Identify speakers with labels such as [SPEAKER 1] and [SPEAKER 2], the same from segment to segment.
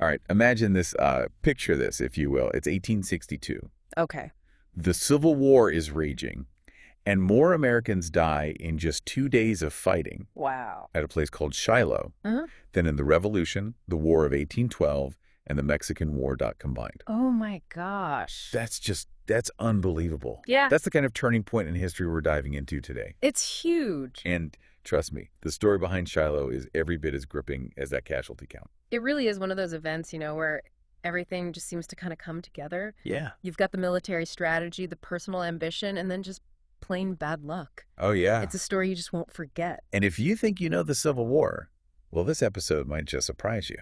[SPEAKER 1] right, imagine this, picture this, if you will. It's 1862.
[SPEAKER 2] Okay.
[SPEAKER 1] The Civil War is raging, and more Americans die in just 2 days of fighting
[SPEAKER 2] Wow.
[SPEAKER 1] at a place called Shiloh
[SPEAKER 2] Uh-huh.
[SPEAKER 1] than in the Revolution, the War of 1812, and the Mexican War combined.
[SPEAKER 2] Oh my gosh.
[SPEAKER 1] That's unbelievable.
[SPEAKER 2] Yeah.
[SPEAKER 1] That's the kind of turning point in history we're diving into today.
[SPEAKER 2] It's huge.
[SPEAKER 1] And trust me, the story behind Shiloh is every bit as gripping as that casualty count.
[SPEAKER 2] It really is one of those events, where everything just seems to kind of come together.
[SPEAKER 1] Yeah.
[SPEAKER 2] You've got the military strategy, the personal ambition, and then just plain bad luck.
[SPEAKER 1] Oh, yeah.
[SPEAKER 2] It's a story you just won't forget.
[SPEAKER 1] And if you think you know the Civil War, well, this episode might just surprise you.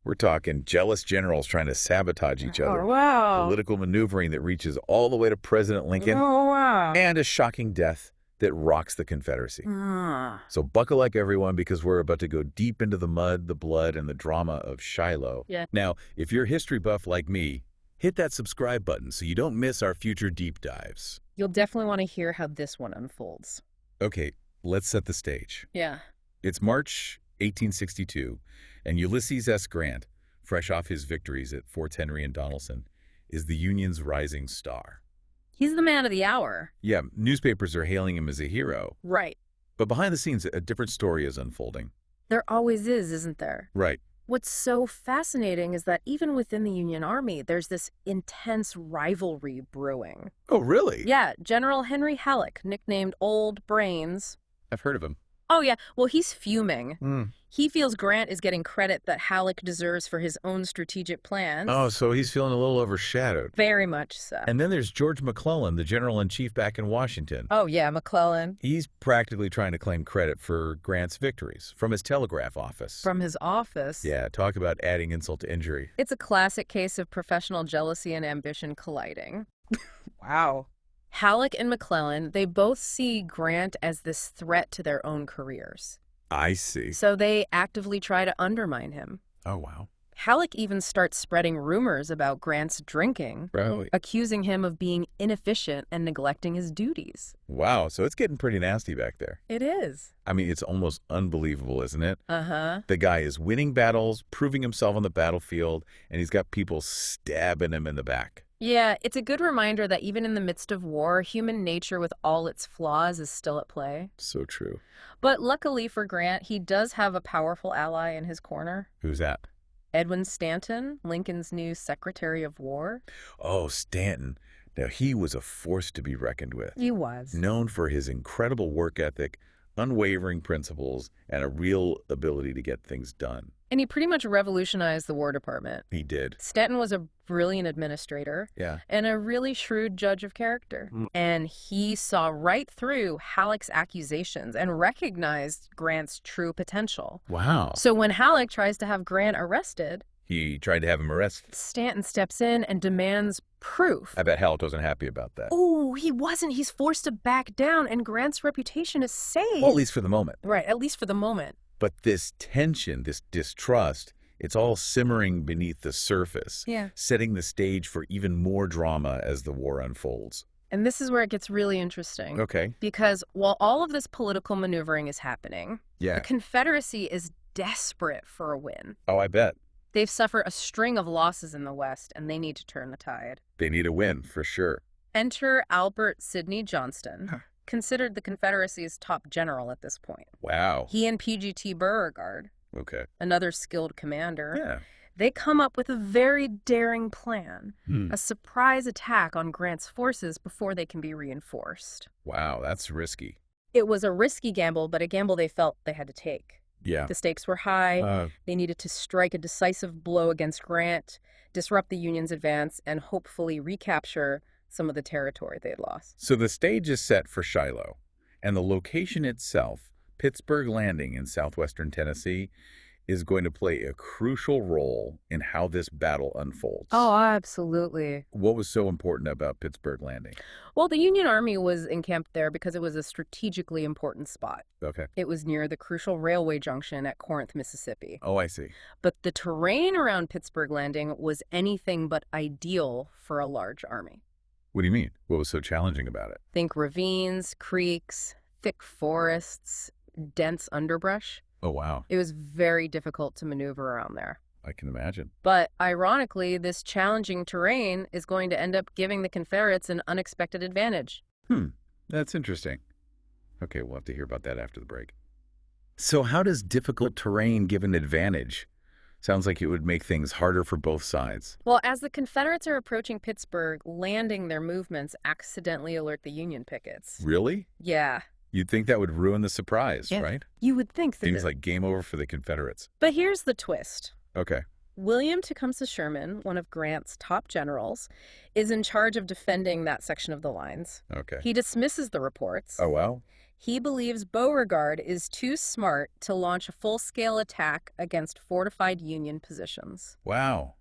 [SPEAKER 1] We're talking jealous generals trying to sabotage each other.
[SPEAKER 2] Oh, wow.
[SPEAKER 1] Political maneuvering that reaches all the way to President Lincoln.
[SPEAKER 2] Oh, wow.
[SPEAKER 1] And a shocking death that rocks the Confederacy.
[SPEAKER 2] Ah.
[SPEAKER 1] So buckle like everyone, because we're about to go deep into the mud, the blood, and the drama of Shiloh.
[SPEAKER 2] Yeah.
[SPEAKER 1] Now, if you're a history buff like me, hit that subscribe button so you don't miss our future deep dives.
[SPEAKER 2] You'll definitely want to hear how this one unfolds.
[SPEAKER 1] Okay, let's set the stage.
[SPEAKER 2] Yeah.
[SPEAKER 1] It's March 1862, and Ulysses S. Grant, fresh off his victories at Forts Henry and Donelson, is the Union's rising star.
[SPEAKER 2] He's the man of the hour.
[SPEAKER 1] Yeah, newspapers are hailing him as a hero.
[SPEAKER 2] Right.
[SPEAKER 1] But behind the scenes, a different story is unfolding.
[SPEAKER 2] There always is, isn't there?
[SPEAKER 1] Right.
[SPEAKER 2] What's so fascinating is that even within the Union Army, there's this intense rivalry brewing.
[SPEAKER 1] Oh, really?
[SPEAKER 2] Yeah, General Henry Halleck, nicknamed Old Brains.
[SPEAKER 1] I've heard of him.
[SPEAKER 2] Oh, yeah. Well, he's fuming. He feels Grant is getting credit that Halleck deserves for his own strategic plans.
[SPEAKER 1] Oh, so he's feeling a little overshadowed.
[SPEAKER 2] Very much so.
[SPEAKER 1] And then there's George McClellan, the general-in-chief back in Washington.
[SPEAKER 2] Oh, yeah, McClellan.
[SPEAKER 1] He's practically trying to claim credit for Grant's victories from his telegraph office.
[SPEAKER 2] From his office.
[SPEAKER 1] Yeah, talk about adding insult to injury.
[SPEAKER 2] It's a classic case of professional jealousy and ambition colliding. Wow. Halleck and McClellan, they both see Grant as this threat to their own careers.
[SPEAKER 1] I see.
[SPEAKER 2] So they actively try to undermine him.
[SPEAKER 1] Oh, wow.
[SPEAKER 2] Halleck even starts spreading rumors about Grant's drinking,
[SPEAKER 1] Really?
[SPEAKER 2] accusing him of being inefficient and neglecting his duties.
[SPEAKER 1] Wow, so it's getting pretty nasty back there.
[SPEAKER 2] It is.
[SPEAKER 1] I mean, it's almost unbelievable, isn't it?
[SPEAKER 2] Uh-huh.
[SPEAKER 1] The guy is winning battles, proving himself on the battlefield, and he's got people stabbing him in the back.
[SPEAKER 2] Yeah, it's a good reminder that even in the midst of war, human nature with all its flaws is still at play.
[SPEAKER 1] So true.
[SPEAKER 2] But luckily for Grant, he does have a powerful ally in his corner.
[SPEAKER 1] Who's that?
[SPEAKER 2] Edwin Stanton, Lincoln's new Secretary of War.
[SPEAKER 1] Oh, Stanton. Now, he was a force to be reckoned with.
[SPEAKER 2] He was.
[SPEAKER 1] Known for his incredible work ethic, unwavering principles, and a real ability to get things done.
[SPEAKER 2] And he pretty much revolutionized the War Department.
[SPEAKER 1] He did.
[SPEAKER 2] Stanton was a brilliant administrator.
[SPEAKER 1] Yeah.
[SPEAKER 2] And a really shrewd judge of character. And he saw right through Halleck's accusations and recognized Grant's true potential.
[SPEAKER 1] Wow.
[SPEAKER 2] So when Halleck tries to have Grant arrested,
[SPEAKER 1] He tried to have him arrested.
[SPEAKER 2] Stanton steps in and demands proof.
[SPEAKER 1] I bet Halleck wasn't happy about that.
[SPEAKER 2] Oh, he wasn't. He's forced to back down, and Grant's reputation is saved.
[SPEAKER 1] Well, at least for the moment.
[SPEAKER 2] Right, at least for the moment.
[SPEAKER 1] But this tension, this distrust, it's all simmering beneath the surface,
[SPEAKER 2] Yeah.
[SPEAKER 1] setting the stage for even more drama as the war unfolds.
[SPEAKER 2] And this is where it gets really interesting.
[SPEAKER 1] Okay.
[SPEAKER 2] Because while all of this political maneuvering is happening,
[SPEAKER 1] Yeah.
[SPEAKER 2] the Confederacy is desperate for a win.
[SPEAKER 1] Oh, I bet.
[SPEAKER 2] They've suffered a string of losses in the West, and they need to turn the tide.
[SPEAKER 1] They need a win, for sure.
[SPEAKER 2] Enter Albert Sidney Johnston, considered the Confederacy's top general at this point.
[SPEAKER 1] Wow.
[SPEAKER 2] He and P.G.T. Beauregard,
[SPEAKER 1] Okay.
[SPEAKER 2] another skilled commander,
[SPEAKER 1] Yeah.
[SPEAKER 2] they come up with a very daring plan, a surprise attack on Grant's forces before they can be reinforced.
[SPEAKER 1] Wow, that's risky.
[SPEAKER 2] It was a risky gamble, but a gamble they felt they had to take.
[SPEAKER 1] Yeah.
[SPEAKER 2] The stakes were high. They needed to strike a decisive blow against Grant, disrupt the Union's advance, and hopefully recapture some of the territory they'd lost.
[SPEAKER 1] So the stage is set for Shiloh, and the location itself, Pittsburgh Landing in southwestern Tennessee, is going to play a crucial role in how this battle unfolds.
[SPEAKER 2] Oh, absolutely.
[SPEAKER 1] What was so important about Pittsburgh Landing?
[SPEAKER 2] Well, the Union Army was encamped there because it was a strategically important spot.
[SPEAKER 1] Okay.
[SPEAKER 2] It was near the crucial railway junction at Corinth, Mississippi.
[SPEAKER 1] Oh, I see.
[SPEAKER 2] But the terrain around Pittsburgh Landing was anything but ideal for a large army.
[SPEAKER 1] What do you mean? What was so challenging about it?
[SPEAKER 2] Think ravines, creeks, thick forests, dense underbrush.
[SPEAKER 1] Oh, wow.
[SPEAKER 2] It was very difficult to maneuver around there.
[SPEAKER 1] I can imagine.
[SPEAKER 2] But ironically, this challenging terrain is going to end up giving the Confederates an unexpected advantage.
[SPEAKER 1] That's interesting. Okay, we'll have to hear about that after the break. So how does difficult terrain give an advantage? Sounds like it would make things harder for both sides.
[SPEAKER 2] Well, as the Confederates are approaching Pittsburgh, landing their movements accidentally alert the Union pickets.
[SPEAKER 1] Really?
[SPEAKER 2] Yeah.
[SPEAKER 1] You'd think that would ruin the surprise, right?
[SPEAKER 2] You would think that.
[SPEAKER 1] Seems like game over for the Confederates.
[SPEAKER 2] But here's the twist.
[SPEAKER 1] Okay.
[SPEAKER 2] William Tecumseh Sherman, one of Grant's top generals, is in charge of defending that section of the lines.
[SPEAKER 1] Okay.
[SPEAKER 2] He dismisses the reports.
[SPEAKER 1] Oh, well?
[SPEAKER 2] He believes Beauregard is too smart to launch a full-scale attack against fortified Union positions.
[SPEAKER 1] Wow.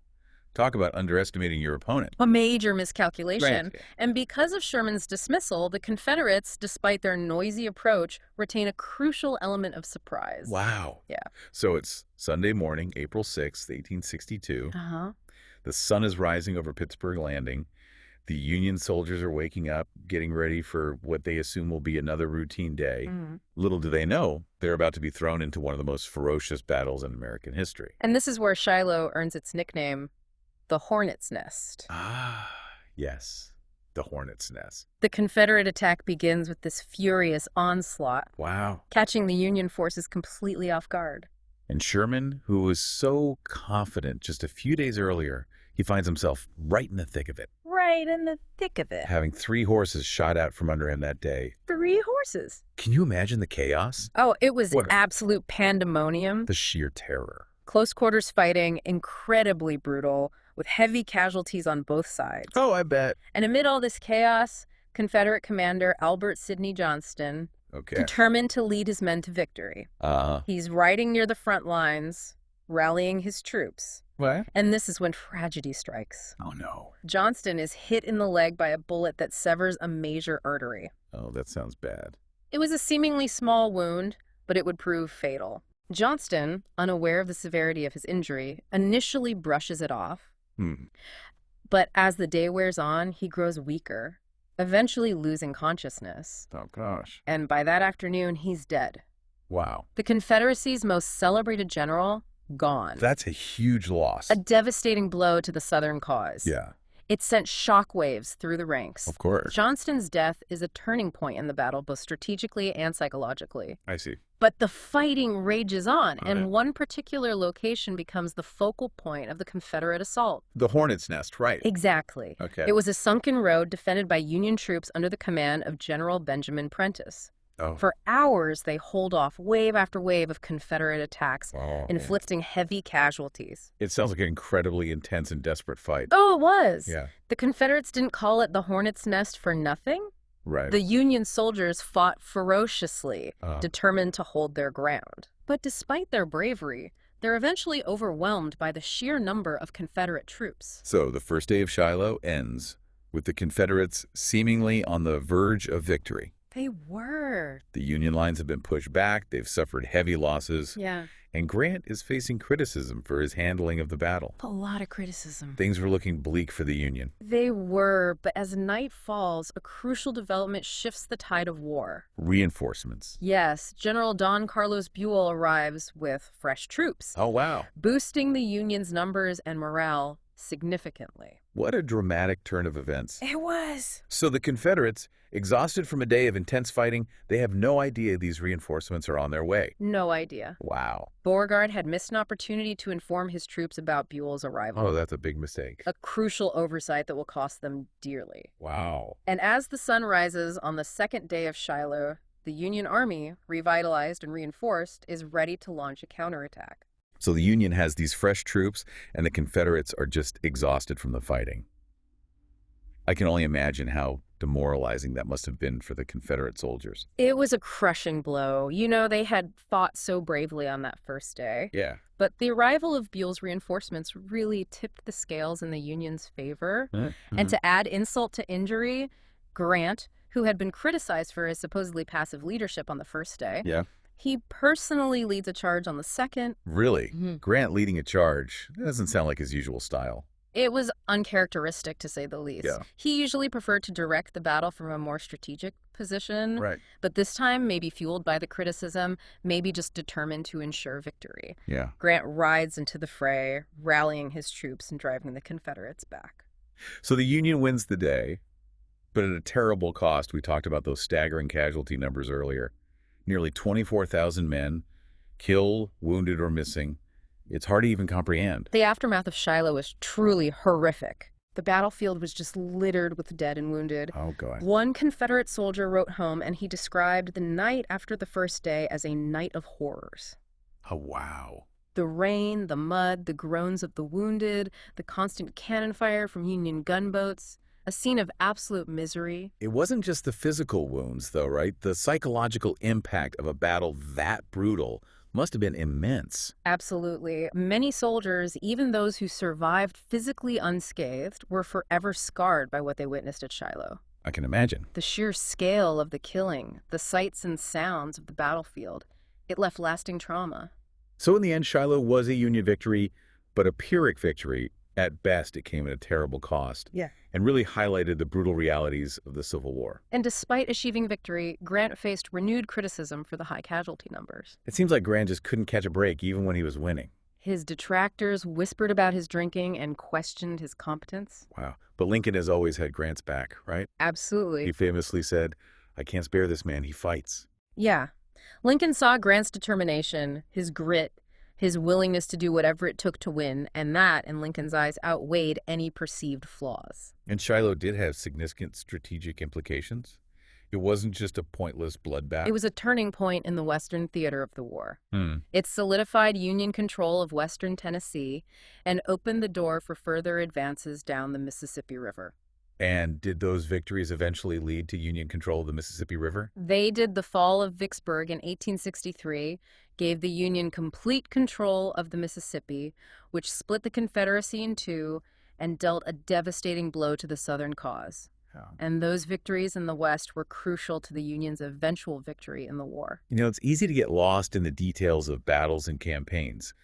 [SPEAKER 1] Talk about underestimating your opponent.
[SPEAKER 2] A major miscalculation.
[SPEAKER 1] Grant.
[SPEAKER 2] And because of Sherman's dismissal, the Confederates, despite their noisy approach, retain a crucial element of surprise.
[SPEAKER 1] Wow.
[SPEAKER 2] Yeah.
[SPEAKER 1] So it's Sunday morning, April 6th, 1862.
[SPEAKER 2] Uh-huh.
[SPEAKER 1] The sun is rising over Pittsburgh Landing. The Union soldiers are waking up, getting ready for what they assume will be another routine day. Little do they know, they're about to be thrown into one of the most ferocious battles in American history.
[SPEAKER 2] And this is where Shiloh earns its nickname, the Hornet's Nest.
[SPEAKER 1] Ah, yes, the Hornet's Nest.
[SPEAKER 2] The Confederate attack begins with this furious onslaught,
[SPEAKER 1] Wow.
[SPEAKER 2] catching the Union forces completely off guard.
[SPEAKER 1] And Sherman, who was so confident just a few days earlier, he finds himself right in the thick of it.
[SPEAKER 2] Right in the thick of it.
[SPEAKER 1] Having 3 horses shot out from under him that day.
[SPEAKER 2] 3 horses.
[SPEAKER 1] Can you imagine the chaos?
[SPEAKER 2] Oh, it was
[SPEAKER 1] What?
[SPEAKER 2] absolute pandemonium.
[SPEAKER 1] The sheer terror.
[SPEAKER 2] Close quarters fighting, incredibly brutal, with heavy casualties on both sides.
[SPEAKER 1] Oh, I bet.
[SPEAKER 2] And amid all this chaos, Confederate commander Albert Sidney Johnston,
[SPEAKER 1] Okay.
[SPEAKER 2] determined to lead his men to victory. He's riding near the front lines, rallying his troops.
[SPEAKER 1] What?
[SPEAKER 2] And this is when tragedy strikes.
[SPEAKER 1] Oh, no.
[SPEAKER 2] Johnston is hit in the leg by a bullet that severs a major artery.
[SPEAKER 1] Oh, that sounds bad.
[SPEAKER 2] It was a seemingly small wound, but it would prove fatal. Johnston, unaware of the severity of his injury, initially brushes it off. But as the day wears on, he grows weaker, eventually losing consciousness.
[SPEAKER 1] Oh, gosh.
[SPEAKER 2] And by that afternoon, he's dead.
[SPEAKER 1] Wow.
[SPEAKER 2] The Confederacy's most celebrated general, gone.
[SPEAKER 1] That's a huge loss.
[SPEAKER 2] A devastating blow to the Southern cause.
[SPEAKER 1] Yeah,
[SPEAKER 2] It sent shockwaves through the ranks.
[SPEAKER 1] of course.
[SPEAKER 2] Johnston's death is a turning point in the battle, both strategically and psychologically.
[SPEAKER 1] I see.
[SPEAKER 2] But the fighting rages on,
[SPEAKER 1] Okay.
[SPEAKER 2] and one particular location becomes the focal point of the Confederate assault.
[SPEAKER 1] The Hornet's Nest, right.
[SPEAKER 2] Exactly.
[SPEAKER 1] Okay.
[SPEAKER 2] It was a sunken road defended by Union troops under the command of General Benjamin Prentiss.
[SPEAKER 1] Oh.
[SPEAKER 2] For hours, they hold off wave after wave of Confederate attacks,
[SPEAKER 1] Oh,
[SPEAKER 2] inflicting heavy casualties.
[SPEAKER 1] it sounds like an incredibly intense and desperate fight.
[SPEAKER 2] Oh, it was.
[SPEAKER 1] Yeah.
[SPEAKER 2] The Confederates didn't call it the Hornet's Nest for nothing.
[SPEAKER 1] Right.
[SPEAKER 2] The Union soldiers fought ferociously, determined to hold their ground. But despite their bravery, they're eventually overwhelmed by the sheer number of Confederate troops.
[SPEAKER 1] So the first day of Shiloh ends with the Confederates seemingly on the verge of victory.
[SPEAKER 2] They were.
[SPEAKER 1] The Union lines have been pushed back, they've suffered heavy losses,
[SPEAKER 2] Yeah.
[SPEAKER 1] and Grant is facing criticism for his handling of the battle.
[SPEAKER 2] A lot of criticism.
[SPEAKER 1] Things were looking bleak for the Union.
[SPEAKER 2] They were, but as night falls, a crucial development shifts the tide of war.
[SPEAKER 1] Reinforcements.
[SPEAKER 2] Yes, General Don Carlos Buell arrives with fresh troops,
[SPEAKER 1] Oh, wow.
[SPEAKER 2] boosting the Union's numbers and morale significantly.
[SPEAKER 1] What a dramatic turn of events.
[SPEAKER 2] It was.
[SPEAKER 1] So the Confederates, exhausted from a day of intense fighting, they have no idea these reinforcements are on their way.
[SPEAKER 2] No idea.
[SPEAKER 1] Wow.
[SPEAKER 2] Beauregard had missed an opportunity to inform his troops about Buell's arrival.
[SPEAKER 1] Oh, that's a big mistake.
[SPEAKER 2] A crucial oversight that will cost them dearly.
[SPEAKER 1] Wow.
[SPEAKER 2] And as the sun rises on the second day of Shiloh, the Union Army, revitalized and reinforced, is ready to launch a counterattack.
[SPEAKER 1] So the Union has these fresh troops, and the Confederates are just exhausted from the fighting. I can only imagine how demoralizing that must have been for the Confederate soldiers.
[SPEAKER 2] It was a crushing blow. You know, they had fought so bravely on that first day.
[SPEAKER 1] Yeah.
[SPEAKER 2] But the arrival of Buell's reinforcements really tipped the scales in the Union's favor. And to add insult to injury, Grant, who had been criticized for his supposedly passive leadership on the first day,
[SPEAKER 1] Yeah.
[SPEAKER 2] he personally leads a charge on the second.
[SPEAKER 1] Really? Grant leading a charge? That doesn't sound like his usual style.
[SPEAKER 2] It was uncharacteristic, to say the least.
[SPEAKER 1] Yeah.
[SPEAKER 2] He usually preferred to direct the battle from a more strategic position,
[SPEAKER 1] Right.
[SPEAKER 2] but this time, maybe fueled by the criticism, maybe just determined to ensure victory.
[SPEAKER 1] Yeah.
[SPEAKER 2] Grant rides into the fray, rallying his troops and driving the Confederates back.
[SPEAKER 1] So the Union wins the day, but at a terrible cost. We talked about those staggering casualty numbers earlier. Nearly 24,000 men killed, wounded, or missing. It's hard to even comprehend.
[SPEAKER 2] The aftermath of Shiloh was truly horrific. The battlefield was just littered with dead and wounded.
[SPEAKER 1] Oh, God.
[SPEAKER 2] One Confederate soldier wrote home, and he described the night after the first day as a night of horrors.
[SPEAKER 1] Oh, wow.
[SPEAKER 2] The rain, the mud, the groans of the wounded, the constant cannon fire from Union gunboats, a scene of absolute misery.
[SPEAKER 1] It wasn't just the physical wounds, though, right? The psychological impact of a battle that brutal must have been immense.
[SPEAKER 2] Absolutely. Many soldiers, even those who survived physically unscathed, were forever scarred by what they witnessed at Shiloh.
[SPEAKER 1] I can imagine.
[SPEAKER 2] The sheer scale of the killing, the sights and sounds of the battlefield, it left lasting trauma.
[SPEAKER 1] So in the end, Shiloh was a Union victory, but a Pyrrhic victory. At best, it came at a terrible cost.
[SPEAKER 2] Yeah.
[SPEAKER 1] And really highlighted the brutal realities of the Civil War.
[SPEAKER 2] And despite achieving victory, Grant faced renewed criticism for the high casualty numbers.
[SPEAKER 1] It seems like Grant just couldn't catch a break even when he was winning.
[SPEAKER 2] His detractors whispered about his drinking and questioned his competence.
[SPEAKER 1] Wow. But Lincoln has always had Grant's back, right?
[SPEAKER 2] Absolutely.
[SPEAKER 1] He famously said, "I can't spare this man, he fights."
[SPEAKER 2] Yeah. Lincoln saw Grant's determination, his grit, his willingness to do whatever it took to win, and that, in Lincoln's eyes, outweighed any perceived flaws.
[SPEAKER 1] And Shiloh did have significant strategic implications. It wasn't just a pointless bloodbath.
[SPEAKER 2] It was a turning point in the Western theater of the war.
[SPEAKER 1] Hmm.
[SPEAKER 2] It solidified Union control of Western Tennessee and opened the door for further advances down the Mississippi River.
[SPEAKER 1] And did those victories eventually lead to Union control of the Mississippi River?
[SPEAKER 2] They did. The fall of Vicksburg in 1863 gave the Union complete control of the Mississippi, which split the Confederacy in two and dealt a devastating blow to the Southern cause.
[SPEAKER 1] Yeah.
[SPEAKER 2] And those victories in the West were crucial to the Union's eventual victory in the war.
[SPEAKER 1] You know, it's easy to get lost in the details of battles and campaigns,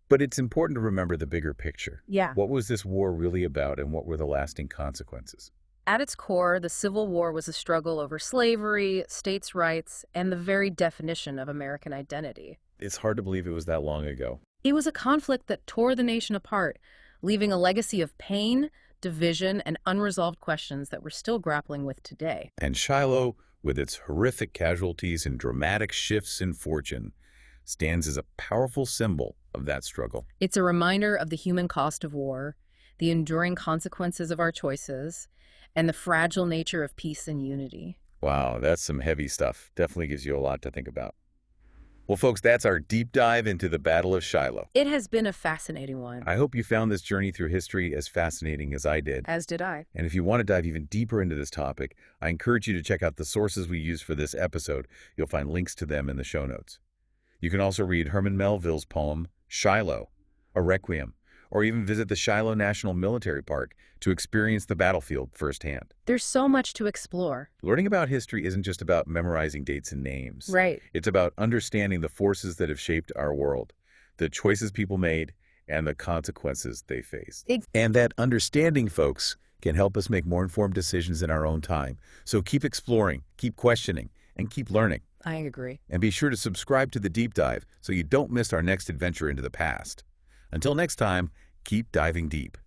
[SPEAKER 1] but it's important to remember the bigger picture.
[SPEAKER 2] Yeah.
[SPEAKER 1] What was this war really about, and what were the lasting consequences?
[SPEAKER 2] At its core, the Civil War was a struggle over slavery, states' rights, and the very definition of American identity.
[SPEAKER 1] It's hard to believe it was that long ago.
[SPEAKER 2] It was a conflict that tore the nation apart, leaving a legacy of pain, division, and unresolved questions that we're still grappling with today.
[SPEAKER 1] And Shiloh, with its horrific casualties and dramatic shifts in fortune, stands as a powerful symbol of that struggle.
[SPEAKER 2] It's a reminder of the human cost of war, the enduring consequences of our choices, and the fragile nature of peace and unity.
[SPEAKER 1] Wow, that's some heavy stuff. Definitely gives you a lot to think about. Well, folks, that's our deep dive into the Battle of Shiloh.
[SPEAKER 2] It has been a fascinating one.
[SPEAKER 1] I hope you found this journey through history as fascinating as I did.
[SPEAKER 2] As did I.
[SPEAKER 1] And if you want to dive even deeper into this topic, I encourage you to check out the sources we used for this episode. You'll find links to them in the show notes. You can also read Herman Melville's poem, Shiloh, a Requiem, or even visit the Shiloh National Military Park to experience the battlefield firsthand.
[SPEAKER 2] There's so much to explore.
[SPEAKER 1] Learning about history isn't just about memorizing dates and names.
[SPEAKER 2] Right.
[SPEAKER 1] It's about understanding the forces that have shaped our world, the choices people made, and the consequences they faced. And that understanding, folks, can help us make more informed decisions in our own time. So keep exploring, keep questioning, and keep learning.
[SPEAKER 2] I agree.
[SPEAKER 1] And be sure to subscribe to The Deep Dive so you don't miss our next adventure into the past. Until next time, keep diving deep.